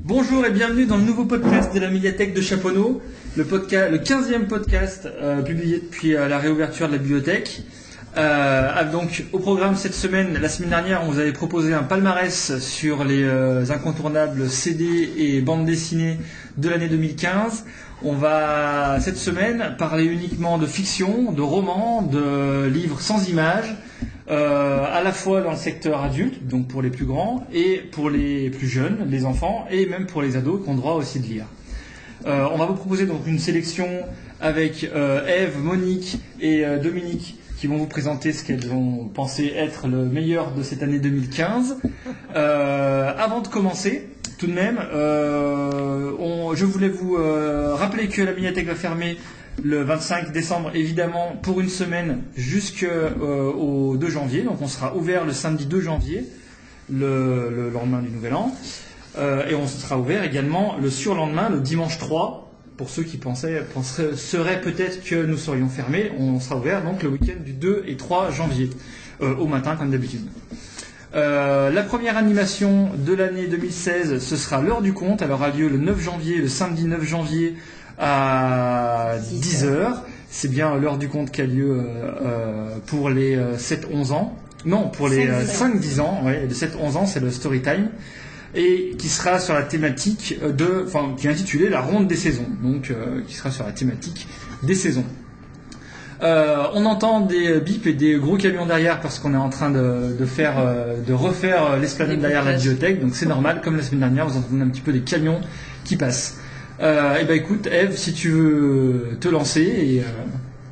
Bonjour et bienvenue dans le nouveau podcast de la médiathèque de Chaponneau, le 15e podcast publié depuis la réouverture de la bibliothèque. Donc au programme cette semaine, la semaine dernière, on vous avait proposé un palmarès sur les incontournables CD et bandes dessinées de l'année 2015. On va cette semaine parler uniquement de fiction, de romans, de livres sans images, à la fois dans le secteur adulte, donc pour les plus grands, et pour les plus jeunes, les enfants, et même pour les ados qui ont droit aussi de lire. On va vous proposer donc une sélection avec Ève, Monique et Dominique qui vont vous présenter ce qu'elles ont pensé être le meilleur de cette année 2015. Avant de commencer, tout de même, je voulais vous rappeler que la bibliothèque va fermer le 25 décembre, évidemment, pour une semaine jusqu'au 2 janvier. Donc on sera ouvert le samedi 2 janvier, le lendemain du Nouvel An. Et on sera ouvert également le surlendemain, le dimanche 3. Pour ceux qui seraient peut-être que nous serions fermés, on sera ouvert donc le week-end du 2 et 3 janvier, au matin comme d'habitude. La première animation de l'année 2016, ce sera l'heure du conte. Elle aura lieu le 9 janvier, le samedi 9 janvier à 10h. C'est bien l'heure du conte qui a lieu pour les 7-11 ans. Non, pour les 5-10 ans. Ouais, les 7-11 ans, c'est le story time. Et qui sera sur la thématique qui est intitulée La ronde des saisons. Donc, qui sera sur la thématique des saisons. On entend des bips et des gros camions derrière parce qu'on est en train de refaire l'esplanade derrière la bibliothèque. Donc c'est normal, comme la semaine dernière, vous entendez un petit peu des camions qui passent. Écoute, Ève, si tu veux te lancer.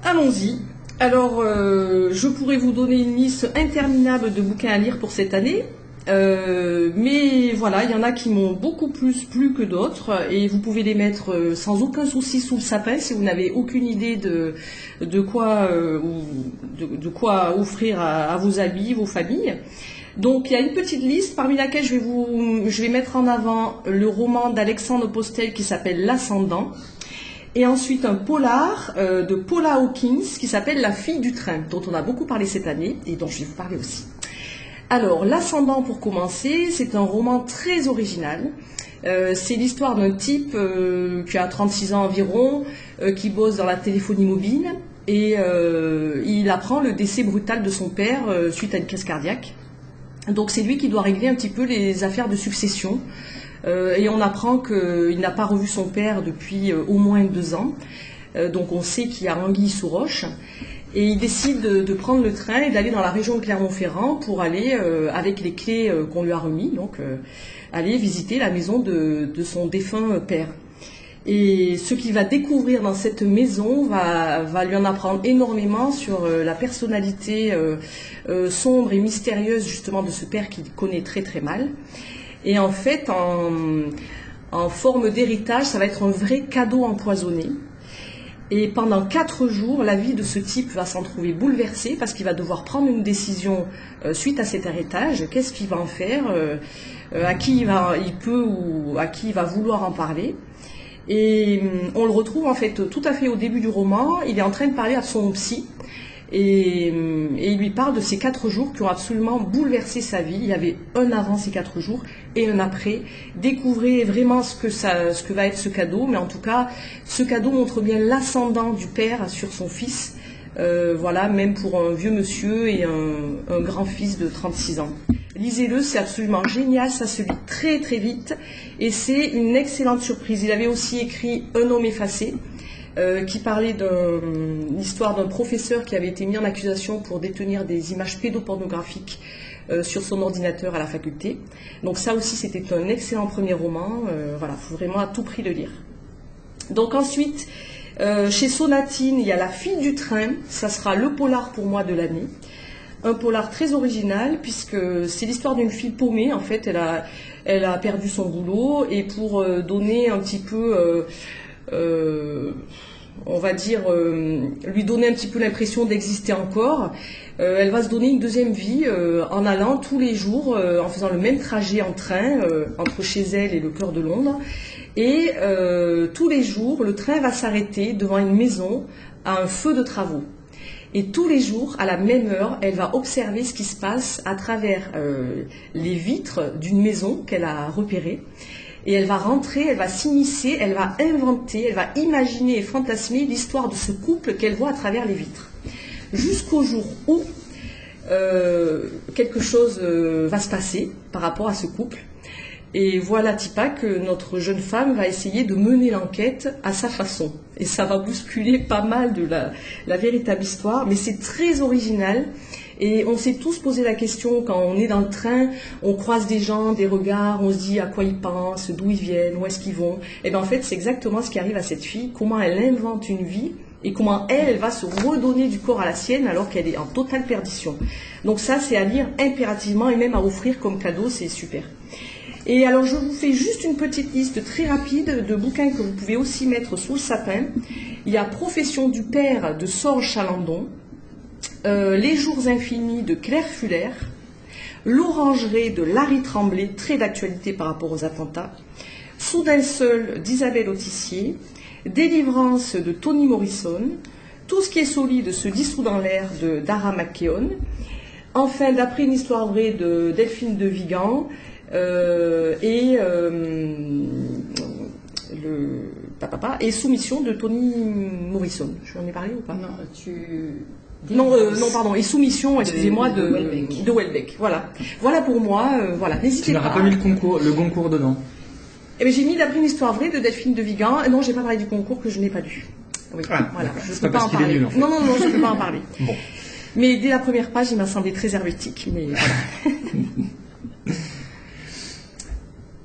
Allons-y. Alors, je pourrais vous donner une liste interminable de bouquins à lire pour cette année. Mais voilà, il y en a qui m'ont beaucoup plus plu que d'autres et vous pouvez les mettre sans aucun souci sous le sapin si vous n'avez aucune idée de quoi offrir à vos amis, vos familles. Donc il y a une petite liste parmi laquelle je vais mettre en avant le roman d'Alexandre Postel qui s'appelle L'Ascendant et ensuite un polar de Paula Hawkins qui s'appelle La fille du train dont on a beaucoup parlé cette année et dont je vais vous parler aussi. Alors, L'Ascendant, pour commencer, c'est un roman très original. C'est l'histoire d'un type qui a 36 ans environ, qui bosse dans la téléphonie mobile, et il apprend le décès brutal de son père suite à une crise cardiaque. Donc c'est lui qui doit régler un petit peu les affaires de succession. Et on apprend qu'il n'a pas revu son père depuis au moins 2 ans. Donc on sait qu'il y a anguille sous roche. Et il décide de prendre le train et d'aller dans la région de Clermont-Ferrand pour aller, avec les clés qu'on lui a remis, donc aller visiter la maison de son défunt père. Et ce qu'il va découvrir dans cette maison va lui en apprendre énormément sur la personnalité sombre et mystérieuse justement de ce père qu'il connaît très très mal. Et en fait, en forme d'héritage, ça va être un vrai cadeau empoisonné. Et pendant 4 jours, la vie de ce type va s'en trouver bouleversée parce qu'il va devoir prendre une décision suite à cet héritage. Qu'est-ce qu'il va en faire, à qui il peut ou à qui il va vouloir en parler. Et on le retrouve en fait tout à fait au début du roman. Il est en train de parler à son psy et il lui parle de ces 4 jours qui ont absolument bouleversé sa vie. Il y avait un avant ces 4 jours et un après. Découvrez vraiment ce que va être ce cadeau, mais en tout cas, ce cadeau montre bien l'ascendant du père sur son fils. Voilà, même pour un vieux monsieur et un grand-fils de 36 ans. Lisez-le, c'est absolument génial, ça se lit très très vite et c'est une excellente surprise. Il avait aussi écrit Un homme effacé, qui parlait d'une histoire d'un professeur qui avait été mis en accusation pour détenir des images pédopornographiques sur son ordinateur à la faculté. Donc ça aussi, c'était un excellent premier roman. Voilà, il faut vraiment à tout prix le lire. Donc ensuite, chez Sonatine, il y a La fille du train. Ça sera le polar pour moi de l'année. Un polar très original puisque c'est l'histoire d'une fille paumée. En fait, elle a perdu son boulot et pour donner un petit peu... on va dire, lui donner un petit peu l'impression d'exister encore. Elle va se donner une deuxième vie en allant tous les jours, en faisant le même trajet en train entre chez elle et le cœur de Londres. Et tous les jours, le train va s'arrêter devant une maison à un feu de travaux. Et tous les jours, à la même heure, elle va observer ce qui se passe à travers les vitres d'une maison qu'elle a repérée. et elle va rentrer, elle va s'immiscer, elle va inventer, elle va imaginer et fantasmer l'histoire de ce couple qu'elle voit à travers les vitres. Jusqu'au jour où quelque chose va se passer par rapport à ce couple. Et voilà Tipa que notre jeune femme va essayer de mener l'enquête à sa façon. Et ça va bousculer pas mal de la véritable histoire, mais c'est très original. Et on s'est tous posé la question quand on est dans le train, on croise des gens, des regards, on se dit à quoi ils pensent, d'où ils viennent, où est-ce qu'ils vont. Et bien en fait c'est exactement ce qui arrive à cette fille, comment elle invente une vie et comment elle va se redonner du corps à la sienne alors qu'elle est en totale perdition. Donc ça c'est à lire impérativement et même à offrir comme cadeau, c'est super. Et alors je vous fais juste une petite liste très rapide de bouquins que vous pouvez aussi mettre sous le sapin. Il y a Profession du père de Sorge Chalandon, Les jours infinis de Claire Fuller, L'orangerie de Larry Tremblay, très d'actualité par rapport aux attentats, Soudain seul d'Isabelle Autissier, Délivrance de Toni Morrison, Tout ce qui est solide se dissout dans l'air de Dara McKeown, enfin D'après une histoire vraie de Delphine de Vigan, et Soumission de Toni Morrison. Je vous en ai parlé ou pas? Non, pardon, et Soumission, excusez-moi, de Houellebecq. Voilà pour moi, voilà, n'hésitez pas. Tu n'auras pas mis le Goncourt dedans? Eh bien, j'ai mis D'après une histoire vraie de Delphine de Vigan. Non, j'ai pas parlé du concours que je n'ai pas lu. Oui, voilà, je ne peux pas en parler. Nul, en fait. Non, je ne peux pas en parler. Bon. Mais dès la première page, il m'a semblé très hermétique. Mais voilà.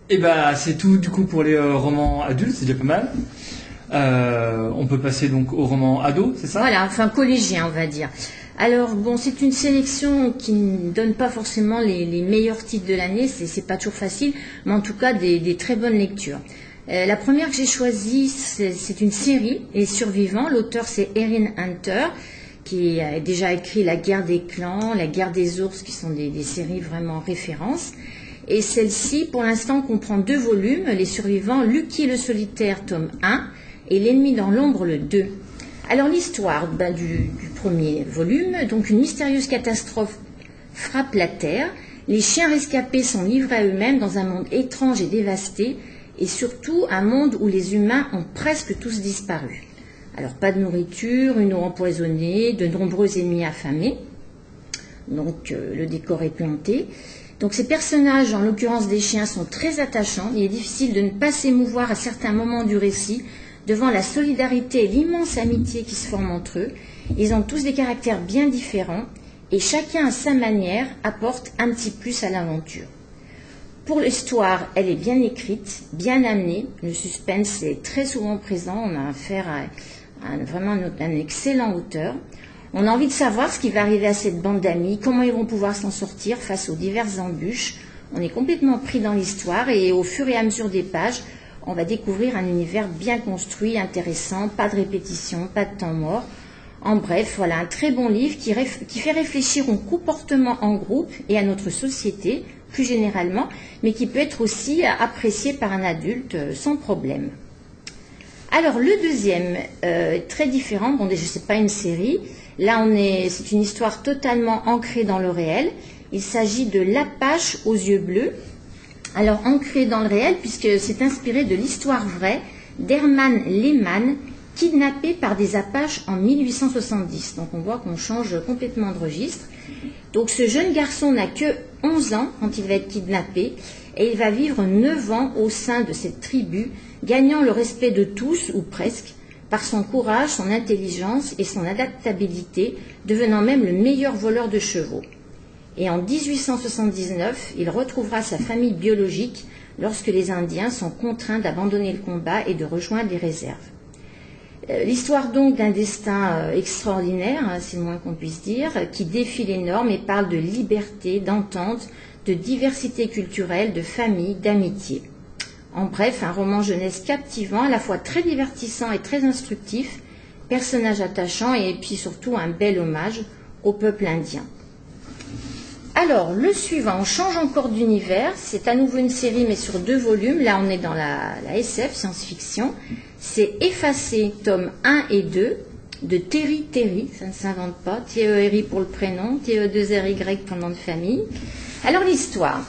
Et bah c'est tout du coup pour les romans adultes, c'est déjà pas mal. On peut passer donc au roman ado, c'est ça? Voilà, enfin collégien on va dire. Alors bon, c'est une sélection qui ne donne pas forcément les meilleurs titres de l'année, c'est pas toujours facile, mais en tout cas des très bonnes lectures. La première que j'ai choisie, c'est une série, Les Survivants. L'auteur c'est Erin Hunter, qui a déjà écrit La Guerre des clans, La Guerre des ours, qui sont des séries vraiment références. Et celle-ci, pour l'instant, comprend 2 volumes, Les Survivants, Lucky le solitaire, tome 1, et L'ennemi dans l'ombre, le 2. Alors l'histoire du premier volume, donc une mystérieuse catastrophe frappe la Terre, les chiens rescapés sont livrés à eux-mêmes dans un monde étrange et dévasté, et surtout un monde où les humains ont presque tous disparu. Alors pas de nourriture, une eau empoisonnée, de nombreux ennemis affamés, donc le décor est planté. Donc ces personnages, en l'occurrence des chiens, sont très attachants. Il est difficile de ne pas s'émouvoir à certains moments du récit devant la solidarité et l'immense amitié qui se forment entre eux. Ils ont tous des caractères bien différents et chacun à sa manière apporte un petit plus à l'aventure. Pour l'histoire, elle est bien écrite, bien amenée. Le suspense est très souvent présent. On a affaire à vraiment un excellent auteur. On a envie de savoir ce qui va arriver à cette bande d'amis, comment ils vont pouvoir s'en sortir face aux diverses embûches. On est complètement pris dans l'histoire et au fur et à mesure des pages, on va découvrir un univers bien construit, intéressant, pas de répétition, pas de temps mort. En bref, voilà un très bon livre qui fait réfléchir au comportement en groupe et à notre société, plus généralement, mais qui peut être aussi apprécié par un adulte sans problème. Alors, le deuxième, très différent, bon déjà c'est pas une série. Là, c'est une histoire totalement ancrée dans le réel. Il s'agit de L'Apache aux yeux bleus. Alors, ancrée dans le réel, puisque c'est inspiré de l'histoire vraie d'Herman Lehmann, kidnappé par des Apaches en 1870. Donc, on voit qu'on change complètement de registre. Donc, ce jeune garçon n'a que 11 ans quand il va être kidnappé et il va vivre 9 ans au sein de cette tribu, gagnant le respect de tous, ou presque, par son courage, son intelligence et son adaptabilité, devenant même le meilleur voleur de chevaux. Et en 1879, il retrouvera sa famille biologique lorsque les Indiens sont contraints d'abandonner le combat et de rejoindre les réserves. L'histoire donc d'un destin extraordinaire, c'est le moins qu'on puisse dire, qui défie les normes et parle de liberté, d'entente, de diversité culturelle, de famille, d'amitié. En bref, un roman jeunesse captivant, à la fois très divertissant et très instructif, personnage attachant et puis surtout un bel hommage au peuple indien. Alors, le suivant, on change encore d'univers, c'est à nouveau une série mais sur 2 volumes, là on est dans la SF, science-fiction, c'est Effacé, tome 1 et 2, de Terry Terry, ça ne s'invente pas, T-E-R-I pour le prénom, T-E-2-R-Y pour le nom de famille. Alors l'histoire,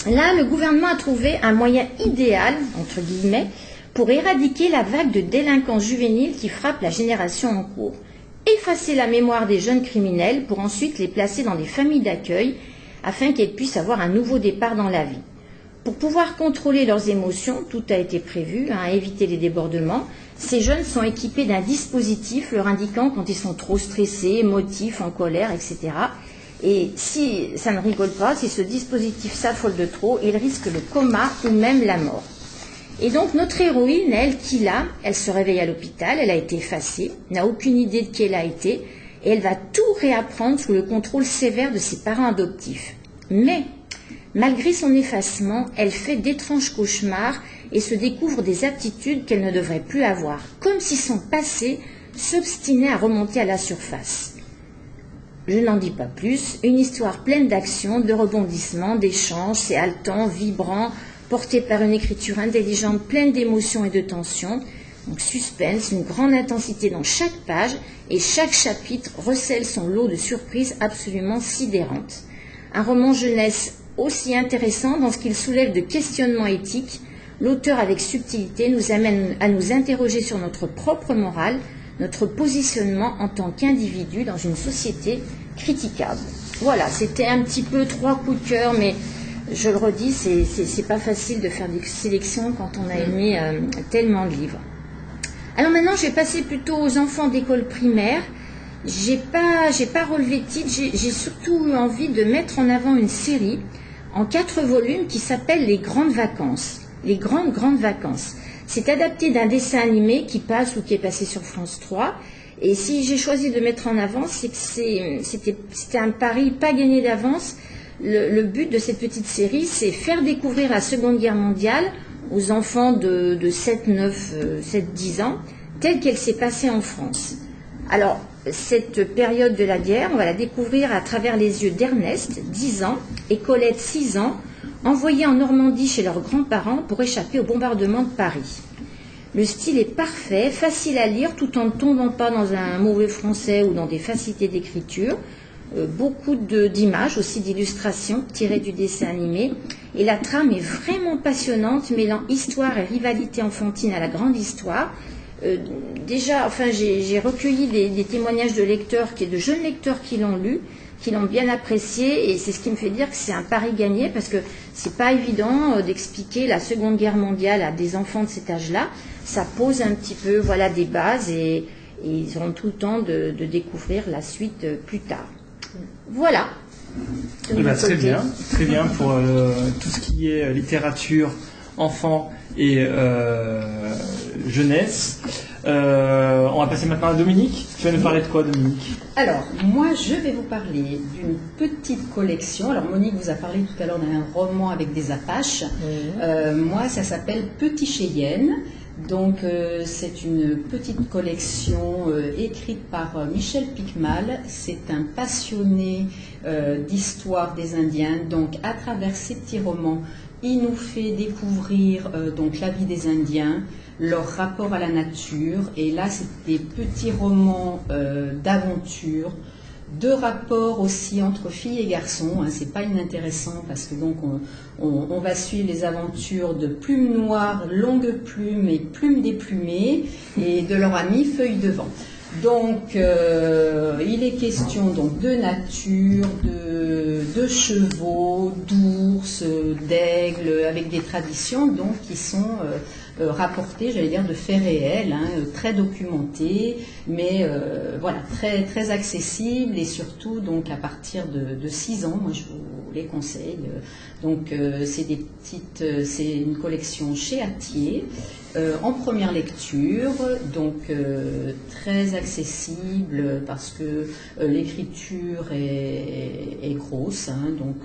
Là, le gouvernement a trouvé un moyen idéal, entre guillemets, pour éradiquer la vague de délinquants juvéniles qui frappe la génération en cours. Effacer la mémoire des jeunes criminels pour ensuite les placer dans des familles d'accueil afin qu'elles puissent avoir un nouveau départ dans la vie. Pour pouvoir contrôler leurs émotions, tout a été prévu, éviter les débordements. Ces jeunes sont équipés d'un dispositif leur indiquant quand ils sont trop stressés, émotifs, en colère, etc. Et si ça ne rigole pas, si ce dispositif s'affole de trop, ils risquent le coma ou même la mort. Et donc notre héroïne, elle, Kila, elle se réveille à l'hôpital, elle a été effacée, n'a aucune idée de qui elle a été, et elle va tout réapprendre sous le contrôle sévère de ses parents adoptifs. Mais, malgré son effacement, elle fait d'étranges cauchemars et se découvre des aptitudes qu'elle ne devrait plus avoir, comme si son passé s'obstinait à remonter à la surface. Je n'en dis pas plus, une histoire pleine d'action, de rebondissements, d'échanges, c'est haletant, vibrant, porté par une écriture intelligente, pleine d'émotions et de tensions. Donc suspense, une grande intensité dans chaque page, et chaque chapitre recèle son lot de surprises absolument sidérantes. Un roman jeunesse aussi intéressant dans ce qu'il soulève de questionnements éthiques. L'auteur, avec subtilité, nous amène à nous interroger sur notre propre morale, notre positionnement en tant qu'individu dans une société critiquable. Voilà, c'était un petit peu 3 coups de cœur, mais je le redis, c'est pas facile de faire des sélections quand on a aimé tellement de livres. Alors maintenant, je vais passer plutôt aux enfants d'école primaire. J'ai pas relevé de titre, j'ai surtout eu envie de mettre en avant une série en 4 volumes qui s'appelle Les Grandes Vacances. Les Grandes Vacances. C'est adapté d'un dessin animé qui passe ou qui est passé sur France 3. Et si j'ai choisi de mettre en avant, c'est que c'était un pari pas gagné d'avance. Le but de cette petite série, c'est faire découvrir la Seconde Guerre mondiale aux enfants de 7, 9, 7, 10 ans, telle qu'elle s'est passée en France. Alors, cette période de la guerre, on va la découvrir à travers les yeux d'Ernest, 10 ans, et Colette, 6 ans, envoyés en Normandie chez leurs grands-parents pour échapper au bombardement de Paris. Le style est parfait, facile à lire, tout en ne tombant pas dans un mauvais français ou dans des facilités d'écriture. Beaucoup d'images, aussi d'illustrations tirées du dessin animé. Et la trame est vraiment passionnante, mêlant histoire et rivalité enfantine à la grande histoire. Déjà, j'ai recueilli des témoignages de lecteurs, de jeunes lecteurs qui l'ont lu, qui l'ont bien apprécié, et c'est ce qui me fait dire que c'est un pari gagné, parce que c'est pas évident d'expliquer la Seconde Guerre mondiale à des enfants de cet âge-là. Ça pose un petit peu, des bases, et ils auront tout le temps de découvrir la suite plus tard. Voilà. Très bien pour tout ce qui est littérature, enfants et jeunesse. On va passer maintenant à Dominique. Tu vas nous parler de quoi, Dominique? Alors, moi, je vais vous parler d'une petite collection. Alors, Monique vous a parlé tout à l'heure d'un roman avec des Apaches. Moi, ça s'appelle Petit Cheyenne. Donc, c'est une petite collection écrite par Michel Picmal. C'est un passionné d'histoire des Indiens. Donc, à travers ces petits romans, il nous fait découvrir donc la vie des Indiens, leur rapport à la nature. Et là, c'est des petits romans d'aventure, de rapports aussi entre filles et garçons. C'est pas inintéressant parce que donc on va suivre les aventures de Plume Noire, Longue Plume et Plume déplumée et de leur amie Feuille de Vent. Donc, il est question donc de nature, de chevaux, d'ours, d'aigles, avec des traditions donc qui sont rapportées, j'allais dire, de faits réels, très documentés, mais très très accessibles et surtout donc à partir de 6 ans. Moi, je vous les conseille. Donc, c'est une collection chez Hatier. En première lecture, donc très accessible parce que l'écriture est grosse, donc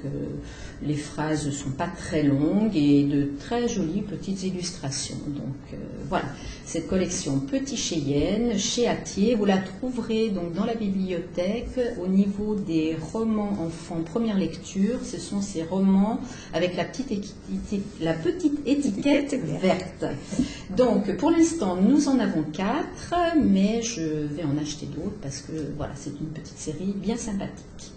les phrases ne sont pas très longues et de très jolies petites illustrations. Donc voilà, cette collection Petit Cheyenne chez Hatier, vous la trouverez donc dans la bibliothèque au niveau des romans enfants première lecture. Ce sont ces romans avec la petite étiquette verte. Donc, pour l'instant, nous en avons 4, mais je vais en acheter d'autres parce que, voilà, c'est une petite série bien sympathique.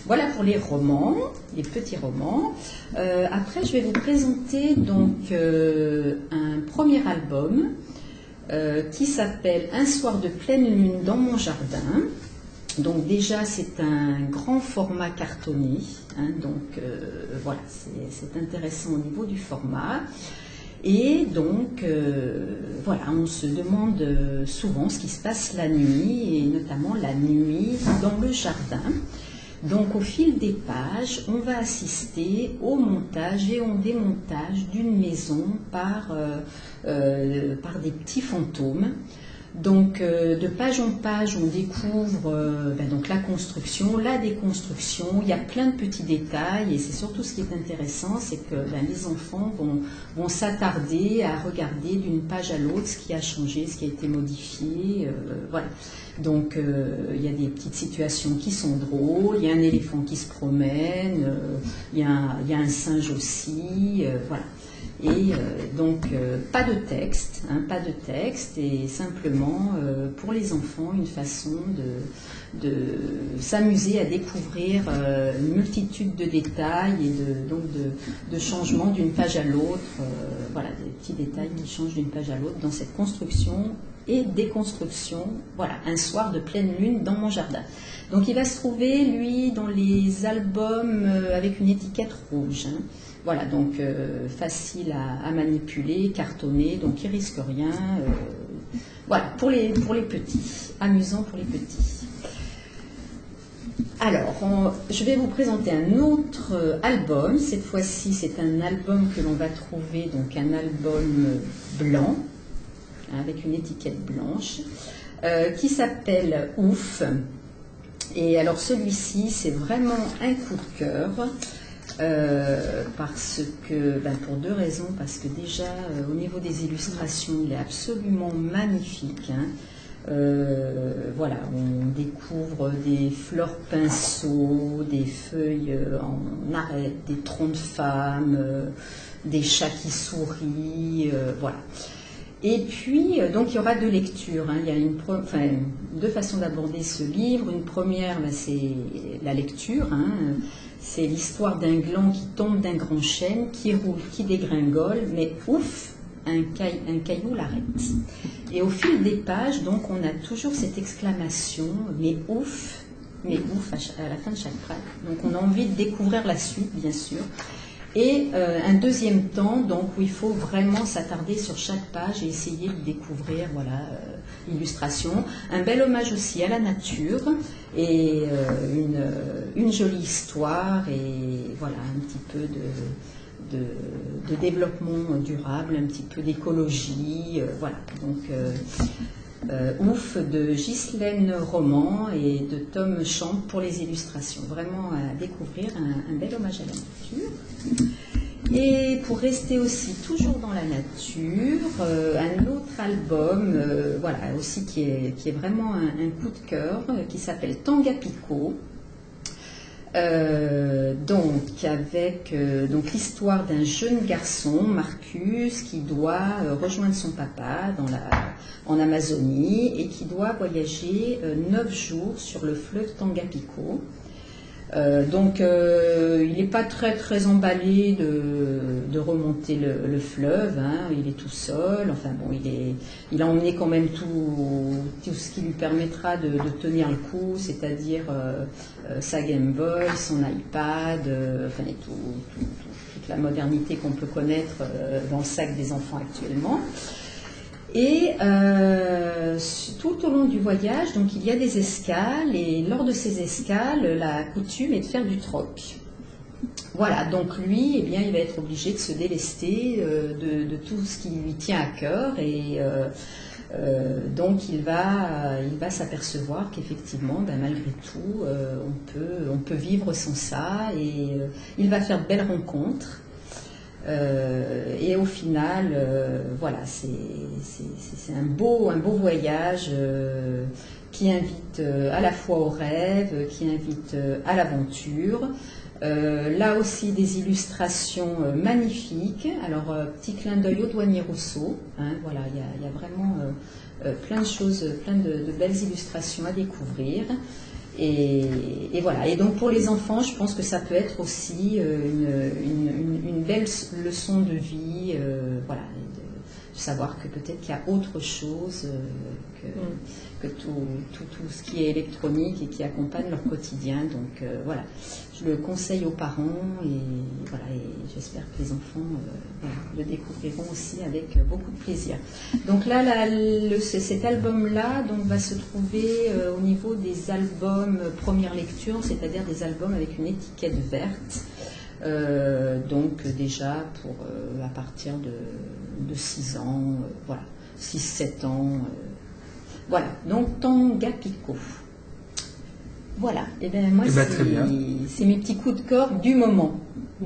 Voilà pour les romans, les petits romans. Après, je vais vous présenter donc un premier album qui s'appelle Un soir de pleine lune dans mon jardin. Donc déjà, c'est un grand format cartonné, hein, donc voilà, c'est intéressant au niveau du format. Et donc, voilà, on se demande souvent ce qui se passe la nuit, et notamment la nuit dans le jardin. Donc, au fil des pages, on va assister au montage et au démontage d'une maison par des petits fantômes. Donc, de page en page, on découvre donc la construction, la déconstruction. Il y a plein de petits détails et c'est surtout ce qui est intéressant, c'est que les enfants vont s'attarder à regarder d'une page à l'autre ce qui a changé, ce qui a été modifié. Voilà. Donc, il y a des petites situations qui sont drôles, il y a un éléphant qui se promène, il y a un singe aussi, voilà. Et donc, pas de texte, et simplement, pour les enfants, une façon de s'amuser à découvrir une multitude de détails et de changements d'une page à l'autre. Voilà, des petits détails qui changent d'une page à l'autre dans cette construction et déconstruction. Voilà, Un soir de pleine lune dans mon jardin. Donc, il va se trouver, lui, dans les albums avec une étiquette rouge, hein. Voilà, donc facile à manipuler, cartonné, donc il risque rien. Voilà, pour les petits, amusant pour les petits. Alors, je vais vous présenter un autre album. Cette fois-ci, c'est un album que l'on va trouver, donc un album blanc, avec une étiquette blanche, qui s'appelle Ouf. Et alors celui-ci, c'est vraiment un coup de cœur. Parce que, pour deux raisons, parce que déjà au niveau des illustrations il est absolument magnifique, hein. Voilà, on découvre des fleurs pinceaux, des feuilles en arête, des troncs de femmes, des chats qui sourient, voilà. Et puis, donc il y aura deux lectures, hein. Il y a deux façons d'aborder ce livre. Une première, c'est la lecture, hein. C'est l'histoire d'un gland qui tombe d'un grand chêne, qui roule, qui dégringole, mais ouf, un caillou l'arrête. Et au fil des pages, donc, on a toujours cette exclamation, mais ouf, à la fin de chaque phrase. Donc, on a envie de découvrir la suite, bien sûr. Et un deuxième temps, donc, où il faut vraiment s'attarder sur chaque page et essayer de découvrir, voilà, l'illustration. Un bel hommage aussi à la nature et une jolie histoire et voilà, un petit peu de développement durable, un petit peu d'écologie, voilà. Donc, Ouf de Ghislaine Roman et de Tom Champ pour les illustrations. Vraiment à découvrir, un bel hommage à la nature. Et pour rester aussi toujours dans la nature, un autre album, voilà, aussi qui est vraiment un coup de cœur, qui s'appelle Tangapico. Donc avec l'histoire d'un jeune garçon, Marcus, qui doit rejoindre son papa en Amazonie et qui doit voyager 9 jours sur le fleuve Tangapico. Donc il n'est pas très très emballé de remonter le fleuve, hein. Il est tout seul, enfin bon, il a emmené quand même tout ce qui lui permettra de tenir le coup, c'est-à-dire sa Game Boy, son iPad, enfin toute la modernité qu'on peut connaître dans le sac des enfants actuellement. Et tout au long du voyage, donc il y a des escales, et lors de ces escales, la coutume est de faire du troc. Voilà, donc lui, eh bien, il va être obligé de se délester de tout ce qui lui tient à cœur, et donc il va s'apercevoir qu'effectivement, malgré tout, on peut vivre sans ça, et il va faire de belles rencontres. Et au final, voilà, c'est un beau voyage qui invite à la fois au rêve, qui invite à l'aventure. Là aussi, des illustrations magnifiques. Alors, petit clin d'œil au douanier Rousseau, hein, voilà, il y a vraiment plein de choses, plein de belles illustrations à découvrir. Et voilà. Et donc pour les enfants, je pense que ça peut être aussi une belle leçon de vie, voilà, de savoir que peut-être qu'il y a autre chose que tout ce qui est électronique et qui accompagne leur quotidien. Donc voilà, je le conseille aux parents et voilà, et j'espère que les enfants voilà, le découvriront aussi avec beaucoup de plaisir. Donc là, cet album-là donc, va se trouver au niveau des albums première lecture, c'est-à-dire des albums avec une étiquette verte. Donc déjà pour à partir de 6 ans, voilà, 6-7 ans. Voilà, donc Tanguy Picot. Voilà, et bien moi c'est mes petits coups de cœur du moment.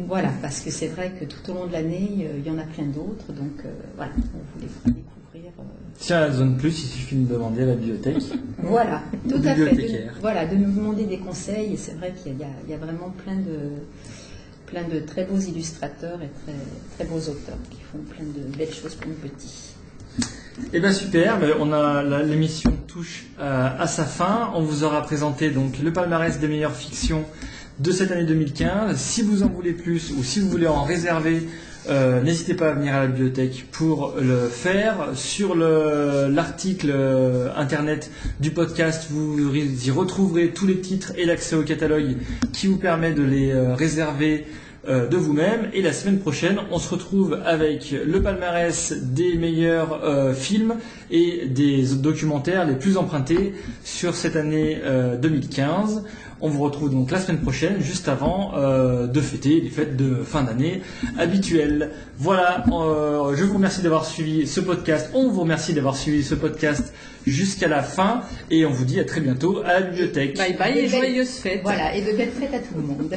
Voilà, parce que c'est vrai que tout au long de l'année, il y en a plein d'autres, donc voilà, on vous les fera découvrir. Si à la zone plus, il suffit de demander à la bibliothèque. Voilà, tout à fait. Voilà, de nous demander des conseils, et c'est vrai qu'il y a vraiment plein de très beaux illustrateurs et très, très beaux auteurs qui font plein de belles choses pour nous petits. Eh bien super, l'émission touche à sa fin. On vous aura présenté donc le palmarès des meilleures fictions de cette année 2015. Si vous en voulez plus ou si vous voulez en réserver, n'hésitez pas à venir à la bibliothèque pour le faire. Sur l'article internet du podcast, vous y retrouverez tous les titres et l'accès au catalogue qui vous permet de les réserver de vous-même. Et la semaine prochaine, on se retrouve avec le palmarès des meilleurs films et des documentaires les plus empruntés sur cette année 2015. On vous retrouve donc la semaine prochaine, juste avant de fêter les fêtes de fin d'année habituelles. Voilà, je vous remercie d'avoir suivi ce podcast. On vous remercie d'avoir suivi ce podcast jusqu'à la fin. Et on vous dit à très bientôt à la bibliothèque. Bye bye et joyeuses fêtes. Voilà, et de belles fêtes à tout le monde.